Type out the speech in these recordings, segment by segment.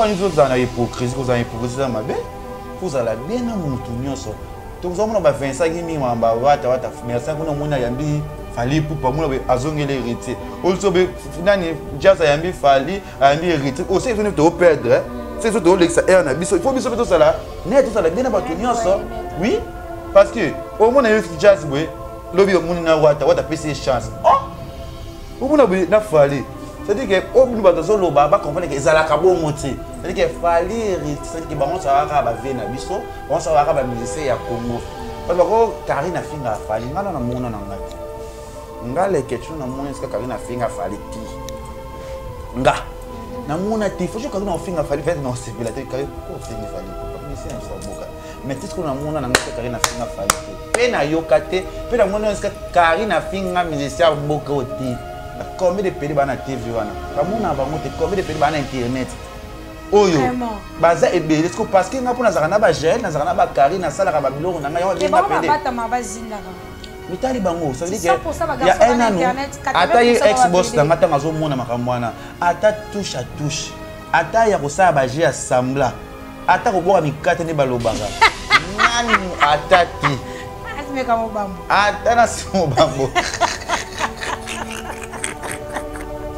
nous autres, on a hypocrisie, vous avez hypocrisie dans ma belle. Vous allez bien dans mon tournoi. Donc, vous avez 25 000 merci à vous, Yambi, Fali, pour pas moi, Azong et l'héritier. Also, Nani, Jazz, Yambi, Fali, Yambi, héritier. Aussi, vous ne perdre. C'est surtout l'extérieur. Il faut bien sauver tout ça là. Net, tout ça là, bien dans votre tournoi. Oui, parce que, au moins, on a eu Jazz, oui, lobby au monde, on a PC chance. Oh, vous n'avez pas fallu. C'est-à-dire que, au bout de ce temps, on va comprendre que c'est la cabo monté. C'est-à-dire qu'il fallait c'est-à-dire que on s'en va à Vena Bisso, on s'en va à musicien à Congo. Parce que Karine a fait un fallait, on a un monde en Angleterre. On a les questions dans le monde, est-ce que Karine a fait un fallait qui? On a. Dans le monde, il faut que Karine a fait un fallait, non, c'est pas la tête, Karine, pourquoi fait un fallait? Pourquoi c'est un fallait? Mais tout ce qu'on a monde en Angleterre, Karine a fait un fallait. Peine à Yokate, peine à monde, est-ce que Karine a fait un musicien à Bokoti? Combien de pays dans la TV? Combien de pays dans Internet? Oyo. Baza et belé. Parce que nous avons un gel, nous avons un carré, nous avons un bilot, nous avons un bilot. Mais tali bango, ça veut dire qu'il y a un an, attaque ex-boss dans matin à zone mona makamwana, attaque touche à touche, attaque ya kosa baje assembla, attaque au bois mikate ne balobaga. Nani attaque? Asme kamo bambo. Attaque na simo bambo.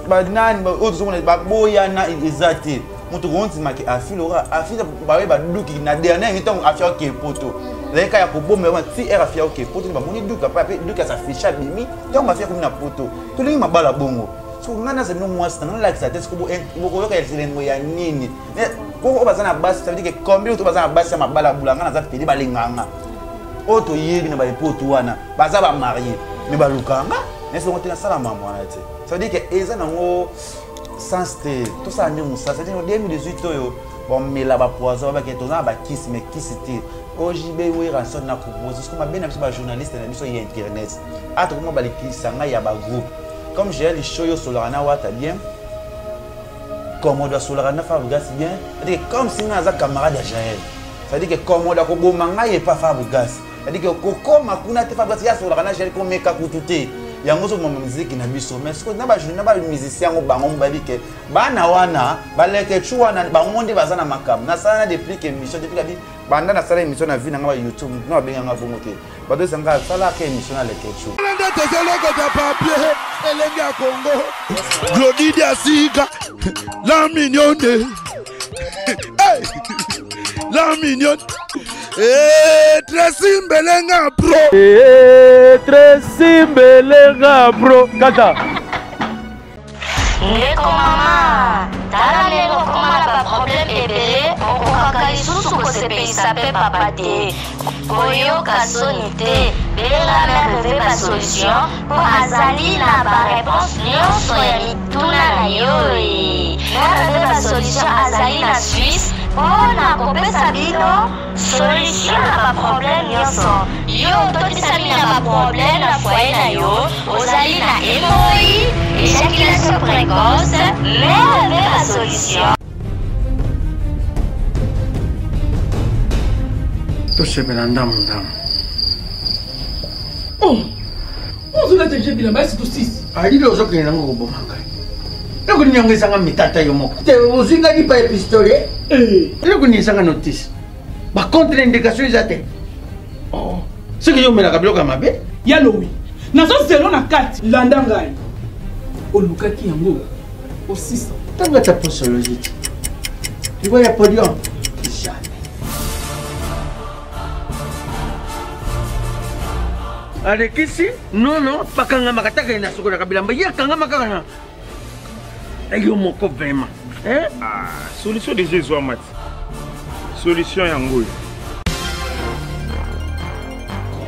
Banan autres sont les baboyana exacté mutu gonti maki afilora afila bawe baduki na dernier miton afia ke poto leka ya kobomba wa ti era afia ke poto ba moni duka pa duka sa ficha bimi donc afia comme na poto to lingi mabala bongo so ngana se no mwasi na like sa test ko bo yoka yelengo ya nini ko bazana basi ça veut dire que combien to bazana basi mabala bulanga na za pedi balinganga oto yebi na ba poto wana baza ba marié mais balukanga mais so ngotela sala maman na te. Ça veut dire que les gens ont sens tout ça nous ça c'est en 2018 bon mais là bas poison avec tout ça kiss mais qui c'était OJB oui rançon na propose comme bien un journaliste na mission internet à tout moment bali kiss ça ya ba groupe comme j'ai les show sur le rana wata bien comme on doit sur le rana Fabregas bien c'est comme si on a un camarade de Jaël ça veut dire que comme on doit ko bomanga et pas Fabregas ça veut dire que comme akuna te Fabregas ya sur le rana Jaël comme meka kututé yango so mama musique na biso mais ce que na ba musicien ngo bango mbali ke bana wana baleke chuana bango nde bazana makam na sana depuis que émission depuis que banda na sala émission na vie na ngaba YouTube na benga nga bongo te bado sanga sala ke émission na leke chu nda tezelo ko ta papier elenga Congo Glody Diasiga la mignonne hey la mignonne Tracy Mbelenga bro Tracy Mbelenga bro kata Ndeko mama tala lelo koma na problème ebele okokaka lisusu kosepelisa pe papa te koyoka soni te benga merve ba solution po azali na ba réponse nyonso ya mituna na yo merve ba solution azali na Suisse mpona kopesa bino solution na baproblème nyonso yo totisami na baproblème na foyer na yo ozali na hémorroïde éjaculation précoce merve ba solution tosepela ndamu ozolata je bilamba esi tosisi alile ozokende nango koboma ngai eloko nini yango ezanga mitata yo moko te ozwingaki pa epistole eloko nini ezanga notice bacontre indication eza te soki yo omelaka biloko ya mabe ya lowi nazozelo na kati landa ngai olukaki yango osisa ntango ata posologie te libo ya podium alekisi nono bakangamaka taka ye na sokolaka bilamba ye akangamaka kana yo moko vraiment solution déjà ezwa mati solution yango oyo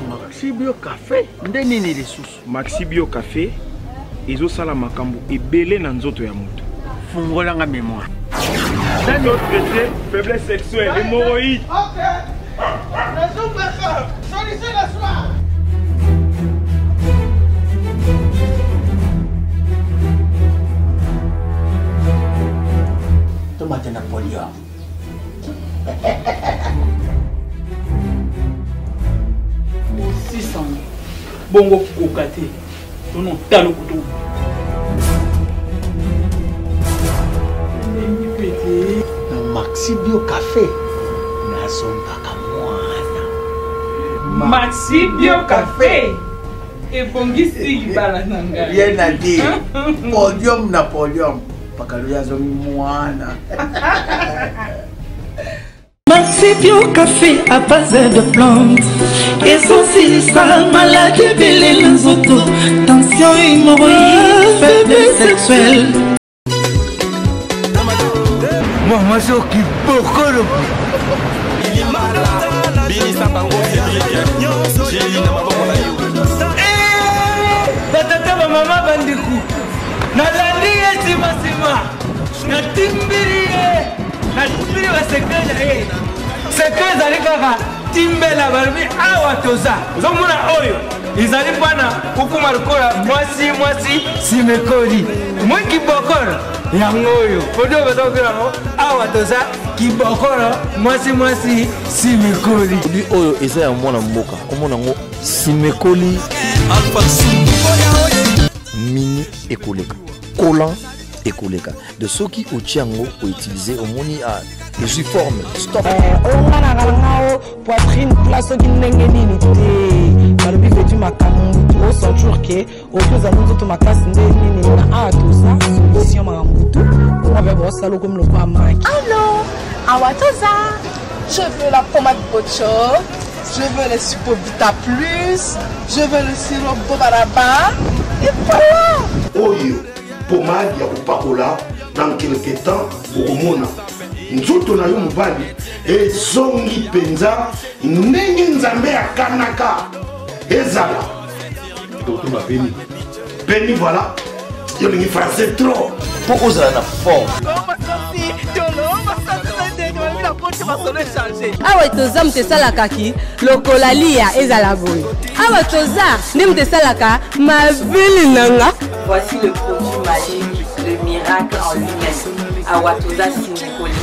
Maxi Bio Café nde nini lisusu Maxi Bio Café ezosala makambo ebele na nzoto ya moto fungolanga mémoire nano traité faiblesse sexuelle hémorroïde solution la soir tomate Napoléon. Bongo kokate. Tono talo kutu. Maxi Bio Café. Nazombaka mwana. Maxi Bio Café. Et bongisi libala nanga. Rien à dire. Podium na podium. Pakaluya zomi mwana. Maxi Bio Café à base de plantes. Essentiel, maladie, belle nzoto. Tension hémorroïde, faiblesse sexuelle. Maman Soki Bokolo. Batata mama bandiku. Nalandi sima. Natimbiri basekeza sekeza likaka timbela barbi awa toza. Zomuna oyo. Izali bana ukuma rukola mwasi simekoli. Mwiki bokoro. Yangoyo. Podo betokira no awa toza kibokoro mwasi simekoli. Lui oyo eza ya mwana mboka. Omona ngo simekoli alpha mini ekoleka. Collant ekoleka. De ceux qui utiango ou utiliser au moni à je forme stop. Ongana kalangao poitrine place qui ndengenini te. Balobi fetu makamu au centre que au plus amuzo to makasi ndeni na atosa solution mamutu. On va voir ça comme le pas maki. Allô, Awatoza. Je veux la pommade Bocho. Je veux le Supovita Plus. Je veux le sirop Bobaraba. Et voilà. Oyo, pommade ya kupakola dans quelque temps pour mona. Nzoto na yo mobali ezongi penza ndenge nzambe akanaka ezala totuna peni voilà yo lingi français trop pour ozala na forme. Awa toza mtesalakaki lokola lia ezala boye. Awa toza nde mtesalaka mavili nanga. Voici le produit magique, le miracle en lui-même. Awatoza Simekoli.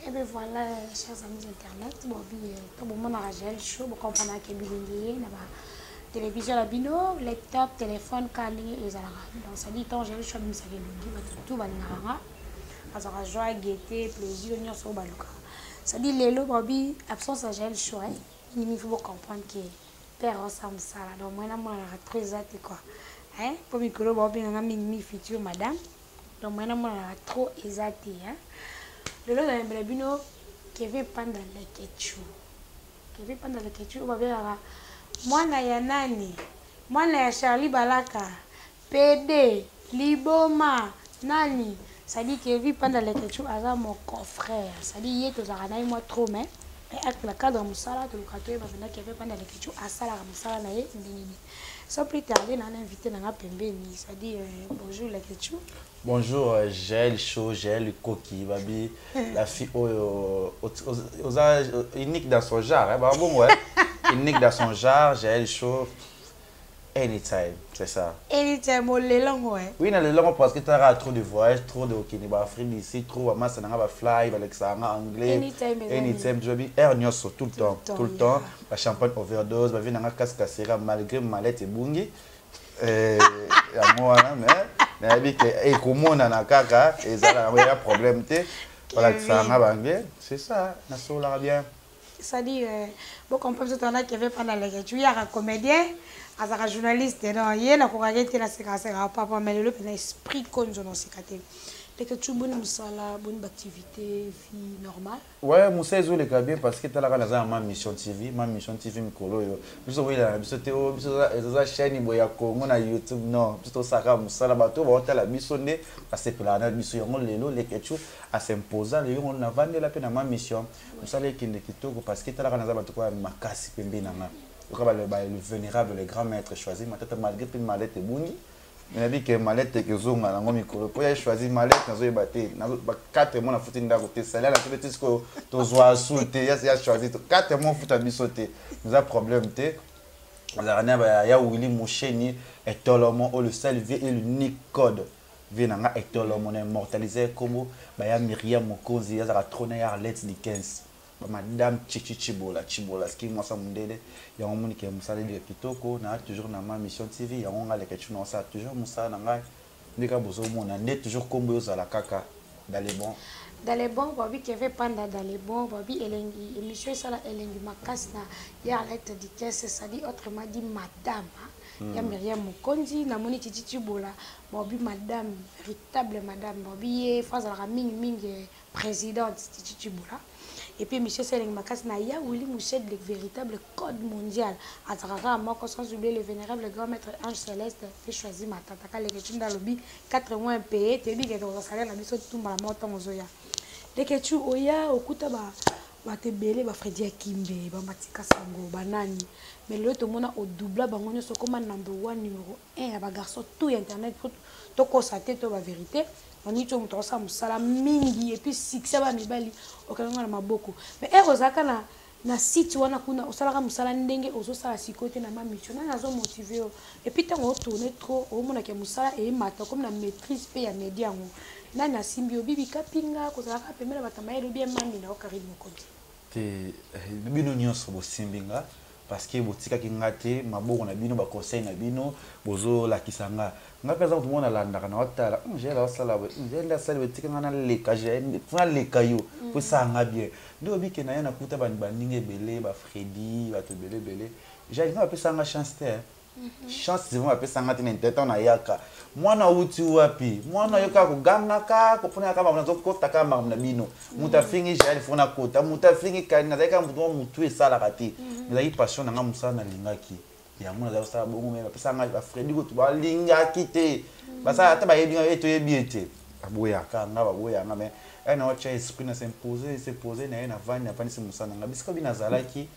Et bien voilà, chers amis internet, bon, tout le monde a Rachel Show, vous comprenez que Bilingé, télévision la bino, laptop, téléphone, calé, et ça. Donc ça dit tant j'ai le choix de me savoir tout va n'arrêter. Ça sera joie, gaieté, plaisir, on y sur baluka. Ça dit les lots, Bobby, absence à Gel Show, il faut comprendre que père ensemble ça là. Donc moi là moi très hâte quoi. Hein? Pour micro Bobby on a mis mi future madame. Donc moi là moi trop exaté hein. Le lot dans le bino qui veut prendre les ketchup. Qui veut prendre les ketchup, on va voir mwana ya nani? Mwana ya Charlie Balaka. PD, Liboma, nani? Ça dit que vit pendant les ketchup à mon confrère. Ça dit hier tous aranaï moi trop mais avec la cadre musala tout le cadeau va venir qui veut pendant les ketchup à sala musala na ye ndini. Sans plus tarder on a invité na pembeni. Ça dit bonjour les ketchup. Bonjour, Gel Show, Gel Koki, Babi, la fille aux âges unique dans son genre, hein, bah bon ouais, unique dans son genre, Gel Show, anytime, c'est ça. Anytime, on les langues ouais. Oui, dans les langues parce que tu as trop de voyages, trop de Kenya, Afrique ici, trop à masse, on a fly, avec ça, anglais. Anytime, je dis air nyoso tout le temps, la champagne overdose, bah vient dans la casse cassera malgré mallette et bungi, moi mais. Et comment on a caca et ça a un problème voilà que ça a anglais c'est ça na sola bien ça dit bon comme peut on a qui veut prendre les tu y a un comédien as un journaliste non il na ko gagner la séquence papa mais le esprit qu'on nous sécaté les que tu bonne musala bonne activité vie normale ouais musa ezo le bien parce que tu as la ma mission TV mikolo yo biso wela biso teo biso za chaîne boya Congo na YouTube non biso saka musala bato ba hotela biso ne parce que la biso yango lelo les kechu à s'imposer le on a vendre la peine ma mission musala kinde kitoko parce que tu as la bato kwa makasi pembe nanga le vénérable le grand maître choisi matata malgré une mallette buni. Il a dit que mallette que zonga na ngomi kolo po ya choisi mallette nazo ebate nazo 4 mois na futi ndako te salaire na tout ce que to zoa soulte ya choisi 4 mois futa bisote nous a problème te azarana ba ya Willy Moucheni et tolomo le seul et l'unique code vient et tolomo immortalisé comme ba ya Myriam Mokozi ya za trône ya Arlette Dickens madame Chibola ce qui moi ça mundele ya on moni ke musala de kitoko na toujours na ma mission TV ya on ngale ke tu non ça toujours musala na ngai ndika bozo mona ndé toujours kombo yo za la kaka dans les bons babi qui avait panda dans les bons babi elengi émission ça la elengi makasna ya lettre de caisse ça dit autrement dit madame ya Myriam Mokonzi na moni Chibola babi madame véritable madame babi face à la mingi présidente Chibola. Et puis, M. Seleng Makas Naya, Willy Mouchet, le véritable code mondial. À Tarara, moi, sans oublier le vénérable grand maître Ange Céleste, fait choisir ma tata, les questions dans le lobby, 4 mois payés, tu es dit que tu as salaire, la mission de tout le monde, Ozoya. Les questions, Oya, Okuta, te belé, Freddy Akimbe, Matika Sango, Banani. Mais le tout le monde au double, Bangonio, c'est comme un number 1, numéro 1, il y a garçon, tout Internet, tout constater, tout la vérité. On dit que tu as musala mingi et puis succès ba mibali okanga na maboko mais erozaka na site wana kuna osala musala ndenge ozosala sikote na ma mission na zo motiver et puis tant on tourner trop au mona ke musala et mata comme la maîtrise pe ya media ngo na simbio bibi kapinga kozala ka pemela batamaye lo bien mami na okari mokonzi te bino nyonso bo simbinga parce que botika ki ngate maboko na bino ba conseil na bino bozo la kisanga ngapeza tout monde alanda na otala j'ai la sala j'ai la sala botika ngana leka j'ai funa leka yo pour ça nga bien ndo bike na yana kuta baninge belé ba Freddy ba to belé j'ai nga pesa nga chance te chance c'est vraiment pesa nga tena teta na yaka mwana uti wapi mwana yoka ko ganga ka ko pona kama mnazo kota kama mna bino mutafingi j'ai funa kota mutafingi kana zaika mutu esala kati mais passion nga musala na lingaki ya mona za sala bongo me pesa nga ba Freddy ko to ba lingaki te basa ata ba yebi eto yebi ete aboya ka nga baboya nga mais na ocha esprit na s'imposer na na vani se musala nga bisiko bina zalaki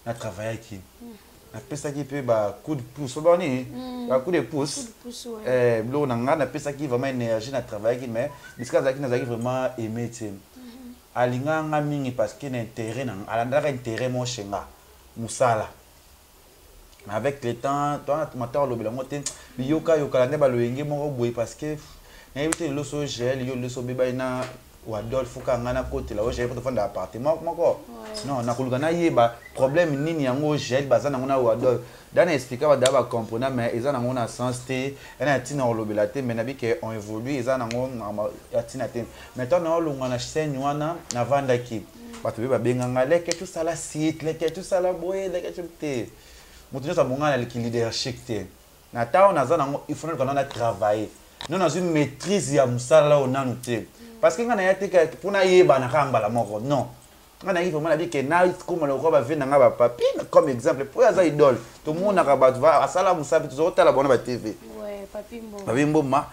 na travailler ki na pesa ki pe ba coup de pouce ba ni ba coup de pouce blo na nga na pesa ki vraiment énergie na travailler ki mais bisika zaki na zaki vraiment aimer te alinga nga mingi parce que na intérêt na alandaka intérêt mo chenga musala avec le temps toi matin lo belango te yoka la ba loyenge moko boy parce que na éviter le so gel yo le so beba ina Adolphe Kangana côté là j'ai pas de appartement moko non na kuluka na yeba problème nini yango gel bazana ngona Adolphe dana expliquer ba daba comprendre mais ezana ngona sens te ena tina olobela te mais na bi que on évolue ezana ngona tina te maintenant na olunga na scène wana na vanda ki bato be ba benganga leke tout ça la site leke tout ça la boye leke tout te mutu nyota monga na leadership te na ta on azana ngo il faut qu'on a travailler nous dans une maîtrise ya musala on nanu te parce que ngana yate ka pona yeba na kamba la moko non ngana il faut mala bi que na comme le roba vena nga ba papi comme exemple pour ya za idole tout monde na ba va asala musala tout ça la bona ba TV ouais papi mbo ma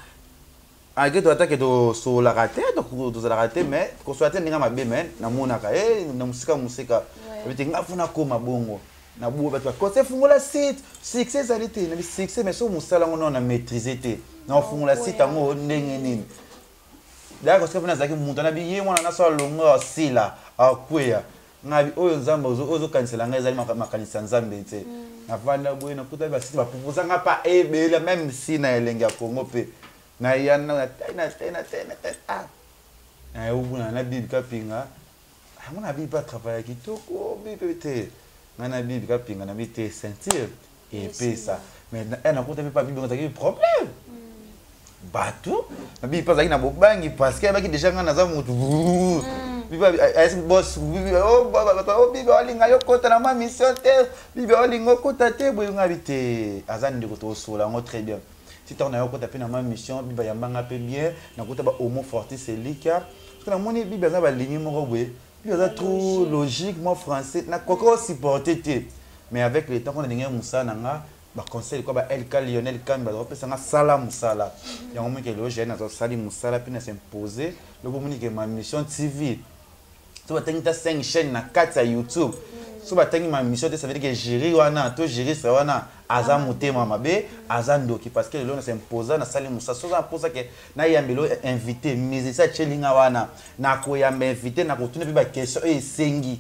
age to atake to so la raté to za la raté mais ko so atende nga mabe men na mona ka na musika bete nga funa koma bongo na bu ba to ko se fungola site succèsalité na succès mais so musala ngo na maîtriser te na fungola site ngo ndenge nini d'accord ce que vous avez monté na biye mwana na so longo sila akweya ngabi oyo nzamba ozo cancela nga ezali makanisa nzambe te na vanda boye na kuta ba site ba proposer nga pa ebele même si na elenge ya Congo pe na yana na tena ah na ubuna na bibi kapinga amona bibi pas travailler kitoko bibi te ngana bibi kapinga na bite sentir et puis ça mais na kuta pas bibi ngata problème bateau bibi pas na bobangi parce que baki déjà ngana za mutu bibi est boss bibi oh bibi olinga yo kota na ma mission te bibi olinga kota te boyo ngabite azani ndiko to sola ngo très bien si tu as un côté na ma mission bibi yambanga pe bien na kota ba homo fortis c'est lika parce que na moni bibi za ba ligne moko boye bibi za trop logique moi français na koko supporter te mais avec le temps on a dinga musa nanga ba conseil quoi ba LK Lionel Kamba repesa nga sala musala ya ngomo ke lo jeune na sali musala puis na s'imposer le bomoni ke ma mission TV to batengita 5 chaînes na 4 ya YouTube so batengi ma mission te ça veut dire que gérer wana to gérer ça wana aza motema mabe aza ndoki parce que le na s'imposer na sali musala so za posa ke na yambelo invité musicien chelinga wana na ko yamba invité na ko tuna ba question e sengi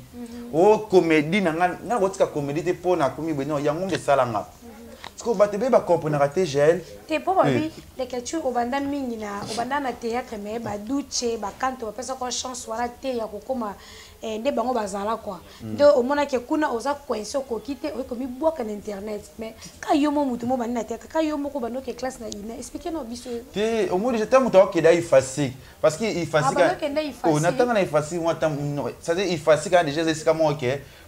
o comédie na kotika comédie te pona komi beno yango nge salanga parce que batebe ba comprendre te gel te po babi l'écriture obanda mingi na obanda na théâtre mais ba duche ba kanto ba pesa ko chance wala te ya kokoma nde bango bazala quoi donc omona ke kuna oza coincé ko kite o ko mi boka na internet mais ka yomo mutu mo bani na théâtre ka yomo ko bano ke classe na ina expliquer no biso te au moins j'étais mutu ke dai facile parce que il facile on natanga na facile moi tam ça dit il facile quand déjà c'est comme OK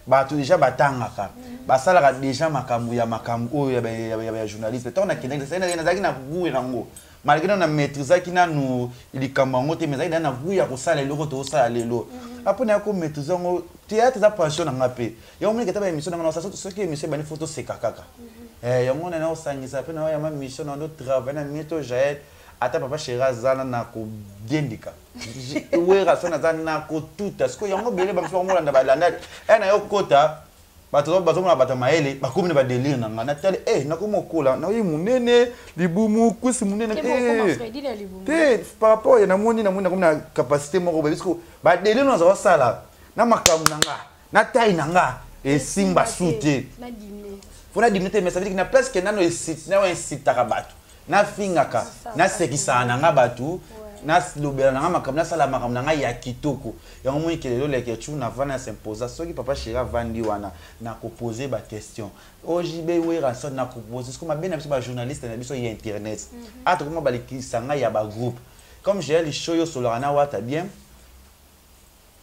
ba tout déjà batangaka ba sala déjà makambu ya makambu ya journaliste tant na kende ça na zaki na buwe nango malgré na maîtriser qui na nous il kamango te mais na buwe ya ko sala loko to sala lelo après na ko maîtriser ngo théâtre za passion na ngape yo mwe ketaba émission na ça ce qui émission bani photo c'est kakaka yo ngona na osangisa pe na ya ma mission na ndo travail na mieto jaet ata papa shera zana na ko dendika wera sana zana na ko tuta sko yango bele ba mso ngolanda ba landa na yo kota bato bazomona bato maele bakomi ba délire na ngana tele na ko mokola na yi munene libumu kusi munene par rapport ya na moni na capacité moko ba bisko ba délire na za sala na makamu nanga na tai nanga simba sute fona dimite mais ça veut dire que na place que nano site na sitaka bato na fingaka na sekisa na nga batu na lobela na makamna sala makamna nga ya kitoko yango moi kelelo leke tu na vana s'imposer soki papa Shera vandi wana na ko poser ba question ojibe we ranson na ko poser ce comme bien na biso ba journaliste na biso ya internet ata comment balikisa nga ya ba groupe comme j'ai les show yo solana wata bien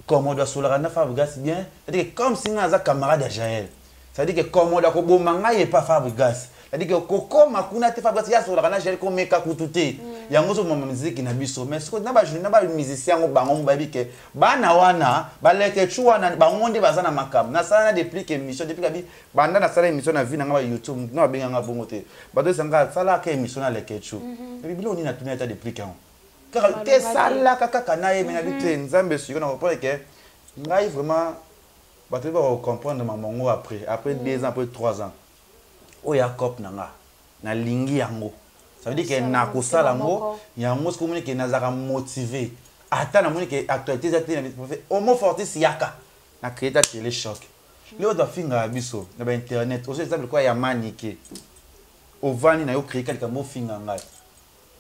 comme on doit solana Fabregas bien c'est-à-dire comme si nga za camarade de Jaël c'est-à-dire que comme on doit ko bomanga ye pas Fabregas c'est-à-dire que koko makuna te Fabregas ya solana na Jaël comme meka kututé yango so mama musique na biso mais ce na ba musicien ngo bango babi ke bana wana baleke chuana bangonde bazana makam na sala na depuis que émission depuis kabi banda na sala émission na vie na YouTube na benga nga bongo te bado sanga sala ka émission na leke chu et bilo ni na tuna ta depuis quand car te sala kaka na ye na bitu nzambe suko na comprendre que ngai vraiment bato ba comprendre mamango après 2 ans après 3 ans o ya cop nanga na lingi yango. Ça veut dire que na kosala ngo yango ce que que nazaka motivé ata na moni que actualité za télé homo fortis yaka na créer télé choc le doit finga biso na ba internet aussi exemple quoi ya manike o vani na yo créer quelque mo finga ngai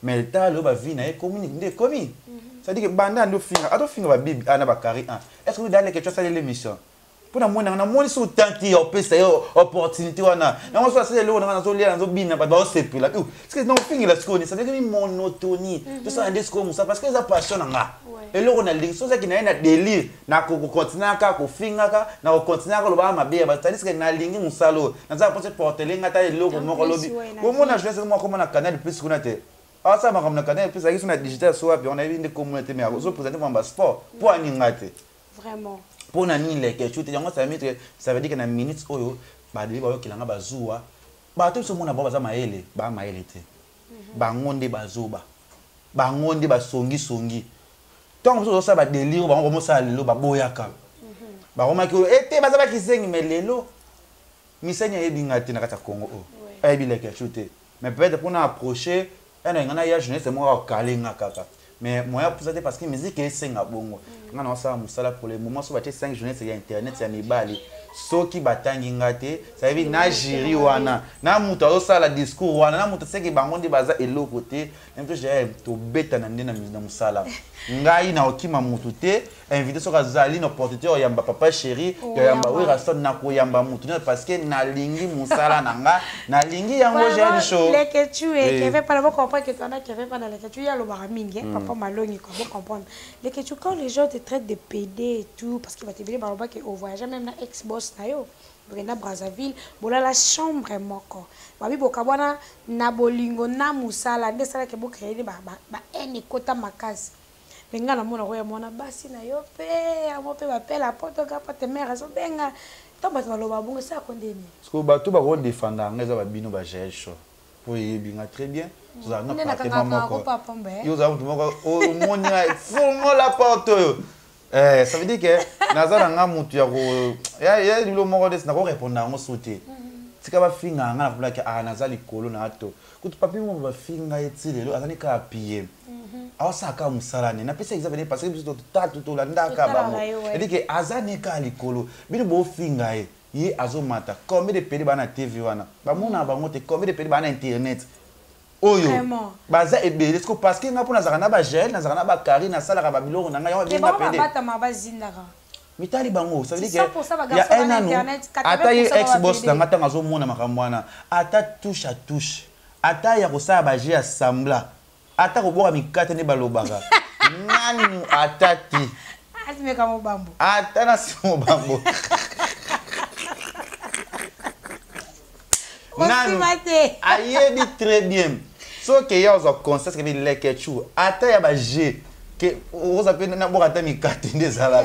mais ta le ba vie na e communique ndé commis ça veut dire que banda ndo finga ato finga ba bibi ana ba carré 1 est-ce que vous donnez quelque chose à l'émission pour na moni so tanki o pesa yo opportunité wana na mo so c'est le na so lia na so bina ba do se pila parce que non fingi la skoni ça veut dire monotonie tout ça ndé sko musa parce que ça passion nga et le on a link so ça qui na délire na ko continuer ka ko finga ka na ko continuer ka lo ba mabe ba c'est-à-dire que na lingi musalo na za peut porter nga ta le ko mo ko lobi ko mo na je sais moi comment na canal plus qu'on a te ah ça ma comme na canal plus avec sur digital so puis on a vu des communautés mais so présenter pour sport pour animer vraiment pour na ni les quelque chose ça veut dire que na minutes oyo ba de ba kilanga bazuwa ba to so mona ba za maele ba maele te ba ngonde bazoba ba ngonde ba songi tant so ça ba délire ba mo sa lelo ba boyaka ba roma ki ete ba za ba kisengi melelo misenya yebinga te na kata Congo o ebi les quelque chose mais peut-être pour na approcher ngana ya jeunesse moi kalenga kaka mais moi pour ça parce que musique est senga bongo ngana ça musala pour le moment so ba 5 journées sur internet ya mibali soki batangi ngate ça veut dire na jiri wana na muto osala discours wana na muto seki bangondi baza eloko te même que j'ai to beta na ndena musala ngai na okima mutu te invité soka zali na opportunité o yamba papa chéri ya yamba we rason na ko yamba mutu parce que na lingi musala nanga na lingi yango j'ai show les que tu es qui avait pas le comprendre que tu en as qui avait pas dans les que tu y a le baramingi papa malongi quoi bon comprendre les que tu quand les gens te traitent de PD et tout parce qu'il va te dire baroba que au voyage même na ex-boss na yo Brenda Brazzaville bola la chambre moko babi bokabwana na bolingo na musala ndesala ke bo créer ba eni kota makasi benga na mona roya mona basi na yo pe amo pe ba pela poto ka pa te mère so benga to ba loba bongo ça condamné parce que ba to ba ko défendre ngeza ba bino ba gel show pour y binga très bien ça na pas tellement moko yo za mtu moko o monia fumo la porte ça veut dire que nazala nga mutu ya ko ya lilo moko des na ko répondre ngo sauter tika ba finga nga na pula ke nazali kolo na to kutu papi mo ba finga etilelo azani ka pied awasaka musalane na pesa examiner parce que biso tatu to la ndaka ba mo dit que azani ka likolo bino bo finga ye azomata combien de pays bana TV wana ba mona ba ngote combien de pays bana internet oyo baza ebele parce que nga pona zakana ba gel na zakana ba kari na sala ba biloko na nga yo bien nga pede bata mabazindaka mitali bango ça veut dire que ya un an ata ye ex-boss na ngata ngazo mona makambo wana ata touche à touche ata ya kosala ba gel assembla ata koboka mikate ne balobaka nani atati asimeka mobambo ata na simo bambo nani ayebi très bien so que ya ozo conscience que le ketchu ata ya ba gel que oza pe na boka ta mikate ndezala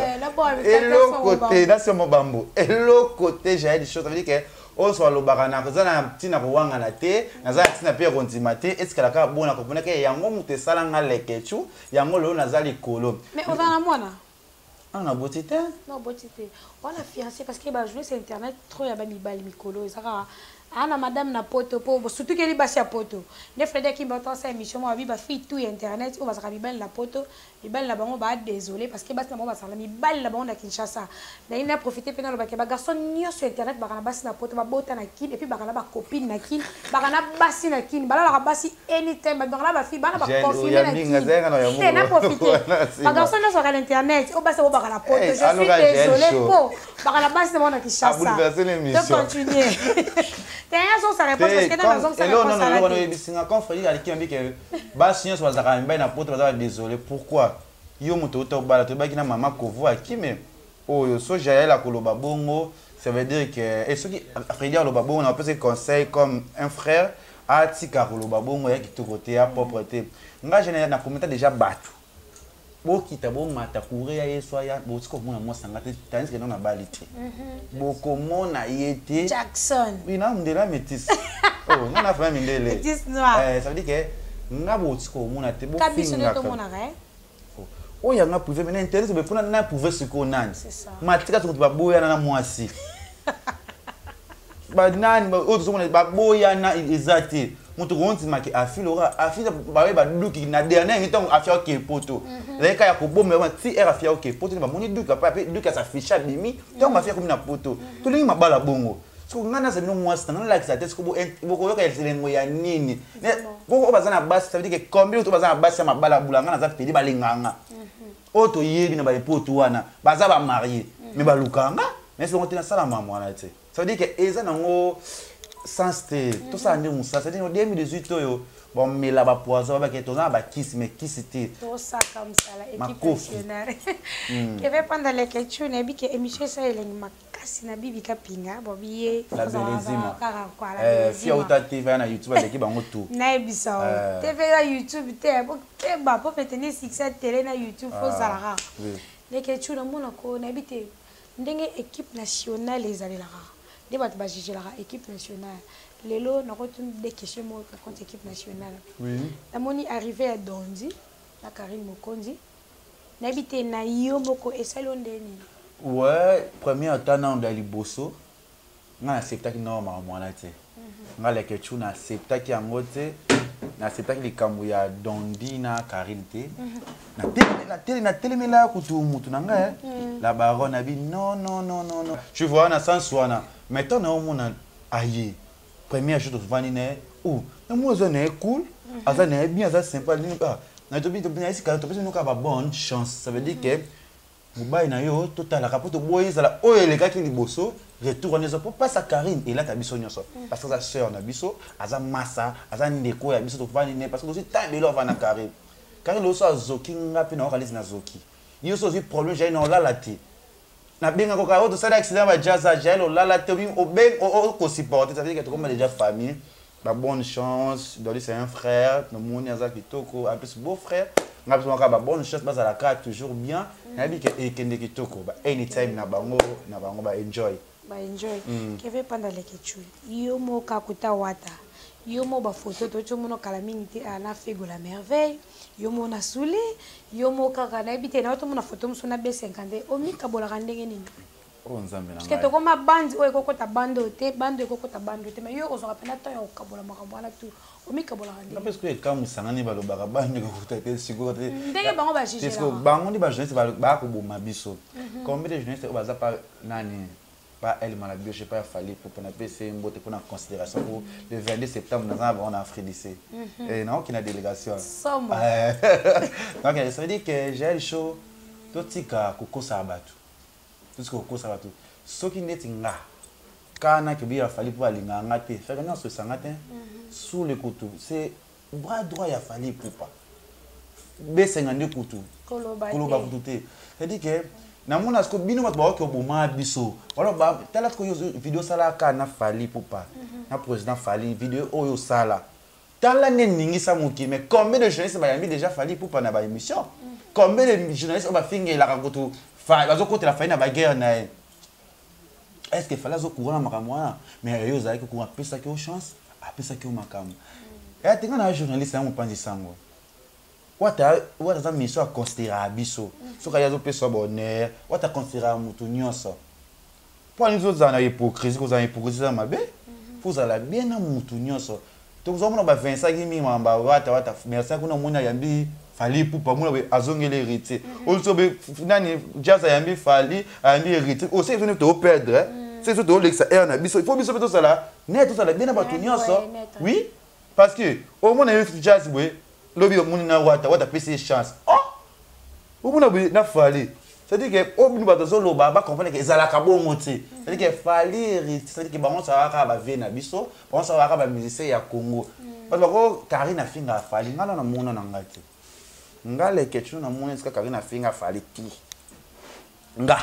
et le côté na simo bambo et le côté j'ai des choses ça veut dire que on soit le barana ko zana tina ko wanga na te na za tina pe ko ntimate est-ce que la ka bona ko pona ke yango mute sala nga lekechu yango lo na zali kolo mais on va na mwana on a botité non botité on a fiancé parce que ba jouer sur internet trop ya ba mibali mikolo ezaka ana madame na poto po surtout que li basi ya poto ne Frédéric qui m'entend ça émission moi ba fille tout internet ou ba saka mibali la poto mibali la bango ba désolé parce que basi na bango ba sala mibali la bango na Kinshasa na il a profité pendant le ba garçon nyo sur internet ba kana basi na poto ba bota na kin et puis ba kana ba copine na kin ba kana basi na kin ba la basi anytime ba kana ba fille ba na ba confirmer na kin c'est na profité ba garçon na sur internet ou basi ba kana poto je suis désolé po ba kana basi na bango na Kinshasa de continuer t'es un sa réponse parce que dans la zone ça réponse à la non quand frère il qui dit que ba signer sur la campagne na poto ba désolé pourquoi yo moto to bala to ba ki na maman ko voit qui mais oh so jaela koloba bongo ça veut dire que et ceux qui Frédéric loba bongo on peut se conseil comme un frère a tika koloba bongo ya ki to côté à propreté nga général na commentaire déjà batu bokita bomata courir ya so ya botiko mona mo sangate tandis que non na balité boko mona yete Jackson oui na ndela métis oh non na famille ndele métis noir ça veut dire que nga botiko mona te bo finga to mona ka oh ya nga privé mais intérêt be pona na prouver ce qu'on a c'est ça matika to ba boya na mwasi ba nani ba autres sont ba boya na exact mutu gonti make afilora afisa bawe ba duki na dernier temps afia ke poto leka ya kobomba ba ti era afia ke poto ba moni duki pa duki sa ficha bimi donc afia comme na poto to lingi mabala bongo so ngana sa bino mwasi na like sa test ko bo yoka elengo ya nini bo bazana basi ça veut dire que combien to bazana basi mabala bulanga na za pedi balinganga oto yebi na ba poto wana baza ba marié mais ba lukanga mais c'est on tena sala maman na te ça veut dire que eza nango sans tout ça nous ça c'est en 2018 yo bon mais là ba poison ba que tona ba kiss mais kiss té tout ça comme ça la équipe nationale que veut pendant les questions na bi que émission ça il makasi na bibi kapinga bo biye la belezima fia utate va na YouTube avec bango tout na ebisa TV na YouTube té bo té ba pour maintenir succès télé na YouTube faut ça les questions na mona ko na bité ndenge équipe nationale les alélara débat ba juger la équipe nationale lelo na retourne des questions contre équipe nationale oui la moni arrivé à Dondi na Karine Mokonzi na habité na yo moko et salondeni ouais premier temps na liboso na spectacle normal mwana te nga le kechu na spectacle yango te na spectacle kambu ya Dondi na Karine te na télé la kutu mutu na nga la baronne a dit non tu vois na sans soina maintenant on a aïe première chose de ne ou moi ça n'est cool ça n'est bien ça sympa na to bi to bien ici quand to nous ka ba bonne chance ça veut dire que mubai na yo total la capote boy ça la o les gars qui liboso retour on pas pas sa Karine et là ta biso nyonso parce que sa sœur na biso aza massa aza ndeko ya biso to ne parce que aussi tant de l'ova na Karine Karine lo so zoki ngapi na okalizi na zoki yo so aussi problème j'ai na la te na benga ko ka o to sala accident ba jaza jalo la te o ben o supporter ça veut dire que tu comme déjà famille la bonne chance Dolly c'est un frère no moni aza kitoko en plus beau frère nga besoin ka ba bonne chance basa la carte toujours bien na bi ke ekende kitoko ba anytime na bango ba enjoy que veut pendant les questions yo mo ka kuta wata yo mo ba photo to chomo no kala mingi ana fego la merveille yo mo na soulé yo mo ka na bité na to mo na photo mo na B50 o mi ka bola ndenge nini o nzambe na parce que to koma band o ekokota bando te mais yo ozo rapena to ya okabola makambo ala tu o mi ka bola ndenge parce que quand musanga ni balo baka bando kokota te siko te ndenge bango ba juger parce que bango ni ba jeunesse ba ko boma biso combien de jeunesse o baza pa nani pas elle m'a bio, je sais pas fallu pour qu'on appelle c'est une beauté pour en considération pour le 22 septembre nous avons en Afrique d'ici. Et non qui a délégation. Donc ça veut dire que j'ai le show tout tika koko sabatu. Tout ce koko sabatu. Ce qui n'est pas quand que bien fallu pour aller ngate, faire non ce sangatin sous le couteau, c'est bras droit il a fallu pour pas. B52 couteau. Koloba couteau. C'est-à-dire que na mona sko bino bat ba ko boma biso wala ba tala ko yo video sala ka na fali pupa na président fali video oyo sala tala ne ningi sa muki mais combien de journalistes ba yami déjà fali pupa na ba émission combien de journalistes ba fingi la rakoto fa bazo côté la fali na ba guerre na est-ce que fala zo courant makamwa mais yo zaki ko pesa ki chance a pesa ki makamu et atinga na journaliste na mpanzi sango Wata za mission à considérer abisso. So ka yazo peso bonheur, wata considérer mutu nyonso. Pour nous autres na hypocrisie, ko za hypocrisie za mabe. Faut ala bien na mutu nyonso. To zo mona ba 25 000 mamba wata merci kuna mona yambi fali pupa mona be azongele héritier. Also be nani jaza yambi fali yambi héritier. O c'est venu te perdre. C'est surtout au lexa na biso. Il faut biso tout ça là. Net tout ça là bien na ba tu nyonso. Oui, parce que au moins na jazz boy lobi omunina wata pese chance omuna na fali c'est-à-dire que obinu bato loba ba comprendre que ezalaka bongo te c'est-à-dire que fali c'est-à-dire que bango ça ka ba vena biso bango ça ka ba musicien ya Congo parce que Karina finga fali ngala na mona na ngati ngale ketchu na mona ska Karina finga fali ti nga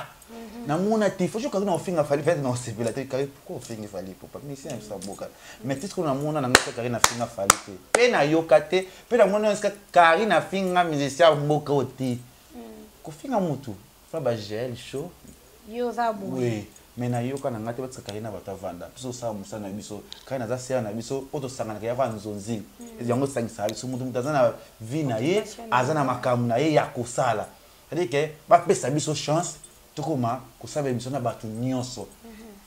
na mona ti faut que Karina finga fali fait non c'est la tête pourquoi finga fali pour pas mais c'est un ça boka mais titre na mona na ngaka Karina finga fali te pe na yokate pe na mona ska Karina finga musicien mboka oti ko finga mutu fa ba gel show yo za bo oui mais na yoka na ngate batsa Karina batavanda biso sa musa na biso Karina za sia na biso oto sangana ka yava nzonzi yango sangisa biso mutu mutazana vina ye azana makamu na ye ya kosala c'est-à-dire que ba pesa biso chance tokoma kosaba biso na batu nyonso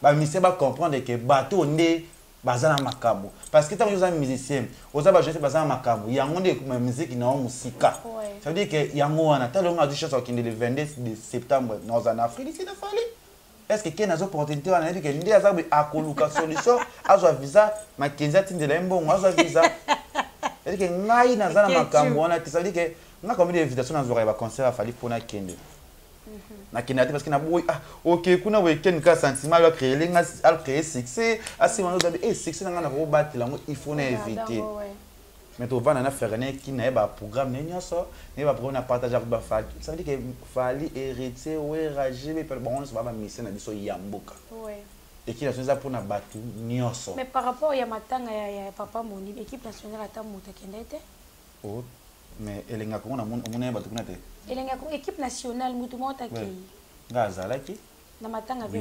ba mise ba comprendre que bato nde bazana makambo parce que tant que musicien oza jeune bazana makambo yango nde kuma musique na musika ça veut dire que yango wana talonga du chance okinde le 22 de septembre dans en Afrique ici na fali est-ce que kenazo opportunité wana dit que nde azabe akoluka solution azwa visa makenza tindela mbongo azwa visa c'est-à-dire que ngai nazana makambo wana ça veut dire que nga combien d'invitations na zora ba concert a fali pona kende na kinati parce que na boy OK kuna weekend ka sentiment va créer linga al créer succès asi wana zabe succès nga na ko batela ngo il faut na éviter mais to vana na faire ne ki na ba programme ne nyoso ne ba programme na partager ba fali ça veut dire que fali héritier ouais ragé mais bon on se va mission na biso yamboka ouais équipe nationale pour na batu nyoso mais par rapport ya matanga ya papa moni équipe nationale ata muta kendete oh mais elenga ko na mona batu kuna te elenga ko équipe nationale mutu mota ki ngazala ki na matanga ve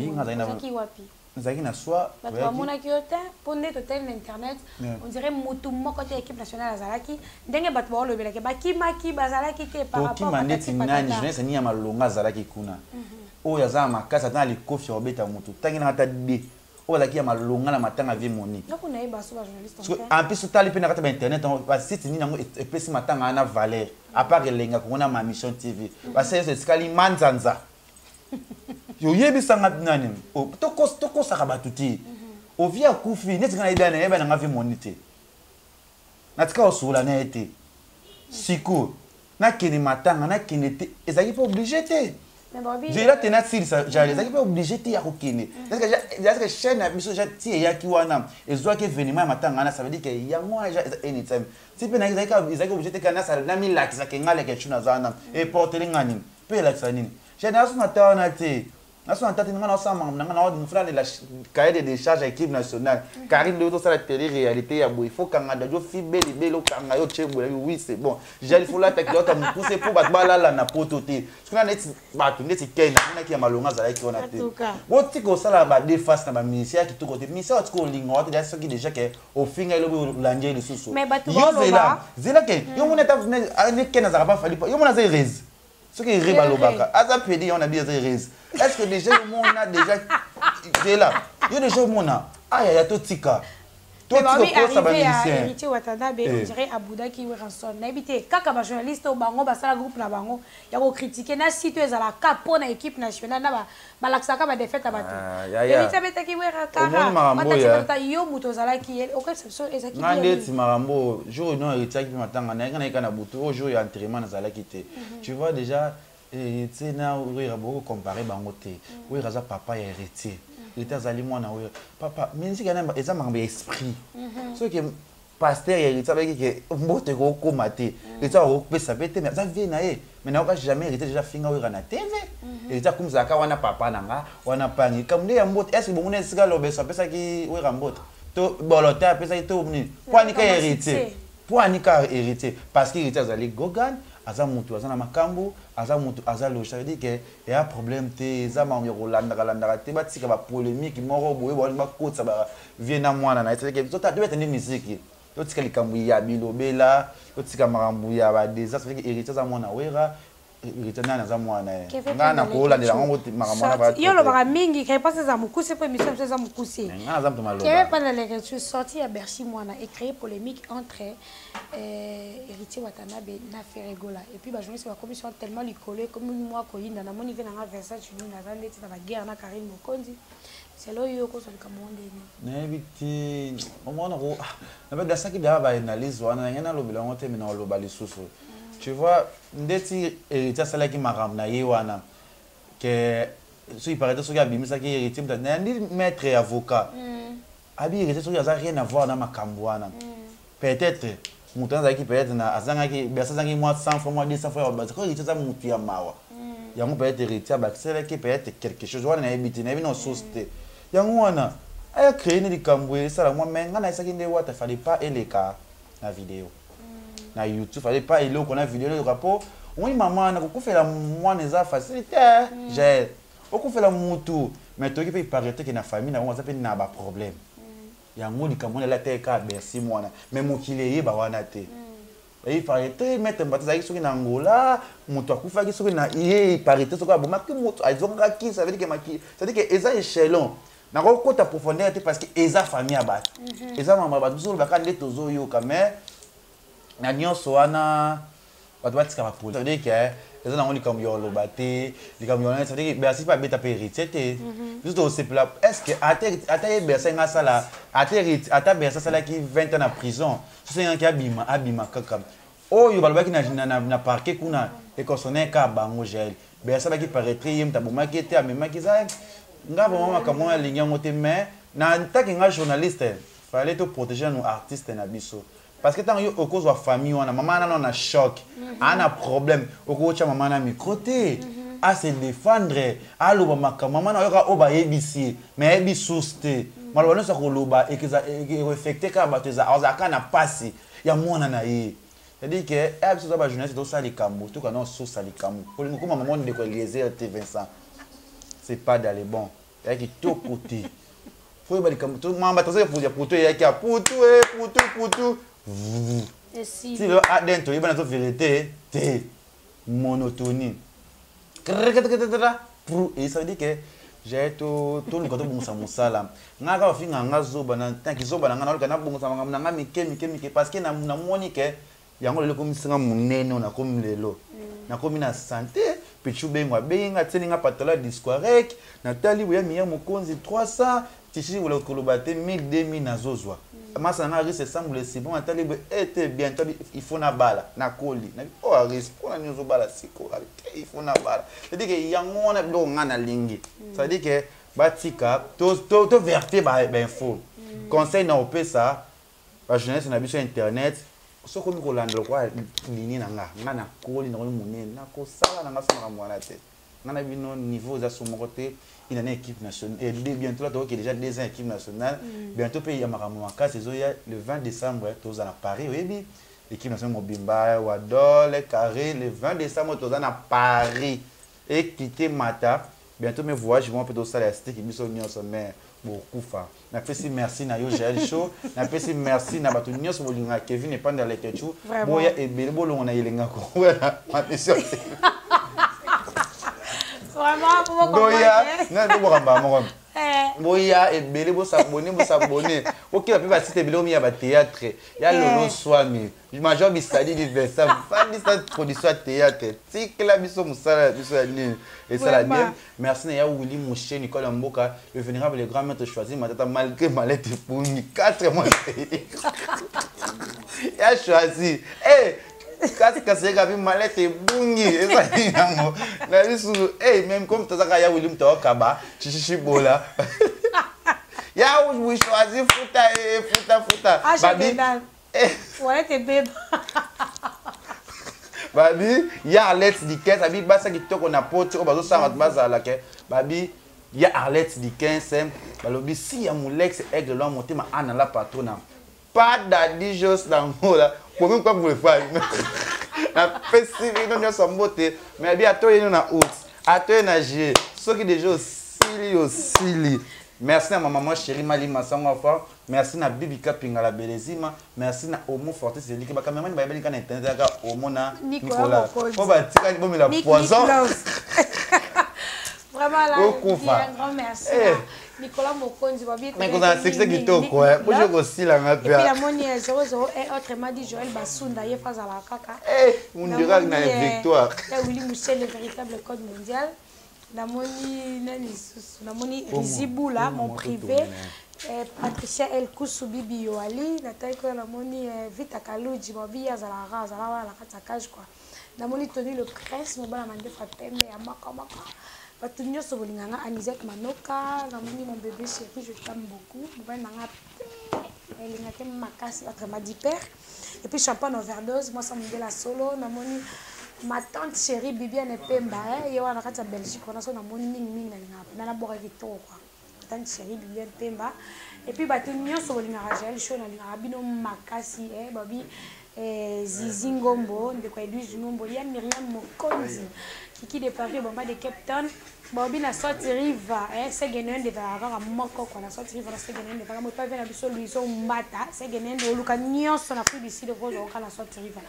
ki wapi nzaki na soi bato mona ki ota pone total internet on dirait mutu moko te équipe nationale azalaki ndenge bato ba lobela ke bakimaki bazalaki te par rapport à neti nani jeunesse ni ya malonga azalaki kuna o yaza makasa tana likofi obeta mutu tangi na ata de o la ki ya malonga na matanga vie moni donc na yeba so ba journaliste en plus tali pe na kata internet ba site ni nango epesi matanga na valeur à part lenga ko na ma mission TV ba c'est skali manzanza yo yebi sanga nani o to saka batuti o via kufi neti kana idana yeba na ngavi monite natika osula na ete siko na kini matanga na kini te ezaki pas obligé te je là tenat si ça j'allais ezaki pas obligé te ya kokine parce que chaîne na biso ja ti ya ki wana ezwa ke événement matanga na ça veut dire que yango ja anytime si pe na ezaki obligé te kana ça na mi lakisa ke ngale ke chuna zana et porter ngani pe lakisa nini génération matana te naso antati nga na sama nga na on frère de la cahier de charge équipe nationale Karine de ça la télé réalité ya boy faut kanga dajo fi beli belo kanga yo chebo oui c'est bon j'ai il faut la tête d'autre me pousser pour battre balala na pototé parce que na net batu net kena na ki ya malonga za ki ona te bo tiko sala ba de face na ba ministère ki to côté ministère tiko linga wa déjà qui déjà que au finga lo lanje le susu mais batu ba zela ke yo mona ta ne kena za ba fali yo mona za erase ce qui est ribalobaka aza pedi on a bien erase est-ce que déjà le monde a déjà là il y a déjà le monde ah il y a tout tika Toi, tu tu peux savoir musicien. Héritier Watanabe, on dirait Abouda qui est rançon. N'habité, quand un journaliste au bango, ça la groupe na bango, il y a critiqué na site à la capo na équipe nationale na ba laksaka ba défaite à bateau. Héritier beta qui est kara. Mata yo muto zala qui est au cas ça ezaki. Ngande ti marambo, jour non héritier qui matanga na kana kana butu, au jour ya enterrement na zala qui. Tu vois déjà héritier na oui beaucoup comparer bango te. Oui raza papa ya héritier. Héritier azali mwana oui. Papa, mais si kana eza makambo esprit. So que pasteur héritier avec que mbote ko komate. Héritier ko pesa bete mais ça vient na ye. Mais na jamais héritier déjà finga oui na TV. Héritier comme ça ka wana papa nanga, wana pangi. Comme ya mbote, est-ce que bon ne sika lobe ça pesa ki oui rambote. To bolota pesa ki to mni. Poanika héritier. Poanika héritier parce que héritier azali gogan. Aza mutu aza na makambo aza mutu aza logique ça veut dire que il y a problème te za ma rolanda te batika ba polémique moko boye ba kotsa ba viena mwana na c'est que tota devait tenir musique to tika likambu ya bilobela to tika makambu ya ba désastre ça veut dire que héritier za mwana wera héritier na za mwana ngana ko la de la ngoti makamwana ba yo lo ba mingi kai pas za mukusi po mission za mukusi ngana za mtu malo que pendant les réseaux sorti à Bercy mwana et créé polémique entre héritier Watanabe na Ferregola et puis ba journaliste ba commission tellement licolé comme moi ko yinda na moni vena versa tu na za ndeti na ba guerre na Karine Mokonzi c'est là yo ko so le kamonde ni na biti o mona ko na ba ça qui ba analyse wana ngena lo bilongo te mina lo ba lisusu. Tu vois, ndeti héritier sala ki maram na ye wana que si il paraît que ce abimisa ki héritier ndi maître avocat. Abi héritier so ya rien à voir na makambo wana. Peut-être mutanza ki peut-être na azanga ki besa zangi moi 100 fois moi 200 fois ba ko héritier za mutu ya mawa. Ya mo peut-être héritier ba sala ki peut-être quelque chose wana na ebiti na bino société. Ya ngwana aya créer ni likambo sala moi menga na isaki nde wata fallait pas eleka na vidéo. Na YouTube fallait pas il qu'on a vidéo le rapport oui maman na ko faire moi neza facilité j'ai ko faire mutu mais to ki peut paraître que na famille na on ça peut na ba problème ya ngoli kamona la teka merci moi mais mokile ye ba wana te il paraît mettre mbata za soki na ngola mutu akufa ki soki na ye paraît soki aboma ki mutu azonga ki ça veut dire que maki ça veut dire que eza échelon na ko kota profondeur te parce que eza famille abat eza mama ba zo ba kan de tozo yo kamé na nyonso wana watu batika ba pole ça veut dire que eza na ngoli kam yo lo baté likam yo na ça veut dire que ba si pas beta pe héritier te juste au c'est là est-ce que ata bersa nga sala ata bersa sala ki 20 ans en prison c'est un qui abima kaka oh yo balobaki na parquet kuna et concerné ka bango gel bersa ba ki paraître yem taboma ki te amema ki za nga ba mama kamo ya linya ngote mais na ntaki nga journaliste fallait te protéger nos artistes na biso parce que tant yo au cause de famille on a maman na na choc ana problème au cause maman na microté à se défendre à loba makambo maman na yoka oba yebisi mais yebi sousté malo wana sa ko loba et que ça reflecter ka bateza azaka na pasi ya mwana na ye c'est-à-dire que et biso ba journaliste do ça les kambo tout kana so ça les kambo pour le moment maman de ko Eliezer T Vincent c'est pas d'aller bon il y a qui tout côté faut ba les kambo tout mamba tazo pour toi ya ki pour si le adento il va dans vérité te monotonie et ça veut dire que j'ai tout le côté bon musala nga ka finga nga zoba na tanki zoba na nga na kana bongo sama nga mike parce que na moni que yango le comme singa munene na comme lelo na comme na santé pichu bengwa benga tselinga patola disquarek na tali buya miya mokonzi 300 tichi wala kolobate 1000 2000 na zozwa masa na risque semble si bon atali était bientôt il faut na bala na koli na oh risque pour na nyozo bala siko il faut na bala c'est dire que yango na do ngana lingi ça veut dire que batika to verté ba info conseil na opesa ba jeunesse na biso internet so ko ko landlo kwa lini na nga na koli na munene na ko sala na ngasa na mwana te ngana bino niveau za somokote il a une équipe nationale et bientôt là qui est déjà des équipes nationales bientôt pays ya makamaka c'est le 20 décembre tous à Paris oui l'équipe nationale Mobimba Wadol Carré le 20 décembre tous à Paris et quitter Mata bientôt mes voyages vont plutôt ça la cité qui biso nyonso mais beaucoup fa na pesi merci na yo Joël Show na pesi merci na batu nyonso bolinga Kevin et panda le kechu boya e belbo na yelenga ko ma mission vraiment pour comprendre. Boya et belé, vous s'abonner. Ok, la plupart des belé, il y a théâtre. Il y a le Swami. Je m'ajoute Bissadi d'Iversa. Pas de cette production théâtre. Si que la mission Moussala, et ça la bien. Merci, il y a Willy Mouché, Nicolas Mboka. Je vais venir avec les grands maîtres choisir ma tata malgré ma lettre pour 4 mois. Il a choisi. Kasi gabi malette bungi eza yango na bisu même comme tozaka ya William Tawakaba chichichi bola ya où choisir futa babi ouais t'es bébé babi ya Arlette Dickens abi basa kitoko na pote o bazo sanga bazala ke babi ya Arlette Dickens balobi si ya Molex aigle lo monter ma ana la patrona pas d'adi jos dans là pour même pas vous le faire na festival non son beauté mais bien atoye nous na août atoye na juillet ceux qui déjà aussi merci à ma maman chérie Mali Massango fort merci na Bibika Pingala Belezima merci na Omo Fortis c'est que ba caméraman ba beli kana internet ka Omo na Nicolas on va tika ni bombe la poison vraiment là un grand merci Nicolas Mokonzi va bien. Mais qu'on a c'est qui toi quoi. Moi je aussi là nga pia. Et puis la moni 00 et autrement dit Joël Basunda y face à la kaka. On dirait que na victoire. Là Willy Michel le véritable code mondial. La moni nani la moni Rizibula mon privé. Patricia El Koussoubi Bioali, la taille que la moni Vita Kalouji Bobia Zalara la katakage quoi. La moni Tony le prince mon bala mande Fatembe à Makamaka. Batunyo Sobolinganga, Anisette Manoka, mon bébé chéri, je t'aime beaucoup. Elle est ma casse, ma dit père. Et puis champagne overdose, moi ça me dit la solo. Ma tante chérie, Bibiane Pemba, il y a un Belgique, on a son amour ning na la boire Victor. Ma tante chérie, Bibiane Pemba. Et puis Batunyo Sobolinganga, j'ai chaud na Rabino Makasi, Babi. Zizi Ngombo, de quoi Edwige Ngombo, il y a Myriam Mokonzi, qui de Paris, Bamba de Cape Town, Bobby na sorti riva, c'est gagné de Vaga, à Moko, qu'on a sorti riva, c'est gagné de Vaga, mais pas venir à Bissau, Louison Mbata, c'est gagné de Lucanion, son Afrique d'ici de Rose, on a sorti riva.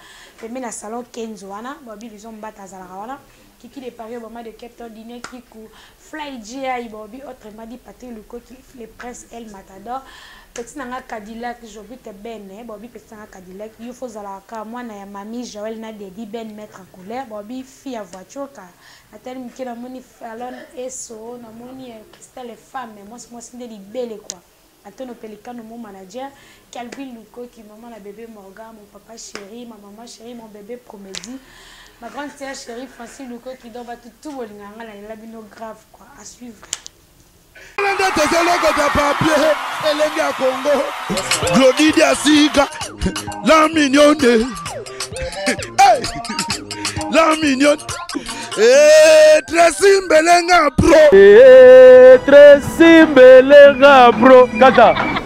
Et mais na salon Kenzoana, Bobby Louison Mbata Zalawana, qui de Paris, Bamba de Cape Town, Dîner Kikou, Fly GI, Bobby, autrement dit Patrick Luco, qui les princes El Matador. Petit nanga Cadillac, j'obite ben, Bobby petit nanga Cadillac, il faut zalaka, moi na mamie Joël na dedi ben mettre en couleur, Bobby fille à voiture car la telle qui na moni Fallon eso, na moni Christelle femme, moi c'est des belles quoi. Antonio Pelicano mon manager, Calvin Luco qui maman la bébé Morgan, mon papa chéri, ma maman chérie, mon bébé Promédie, ma grande sœur chérie Francine Luco qui doit battre tout bolinganga la bino grave quoi à suivre. Glody Diasiga, la mignonne, la mignonne, Tracy Mbelenga Pro, Tracy Mbelenga Pro, Kata.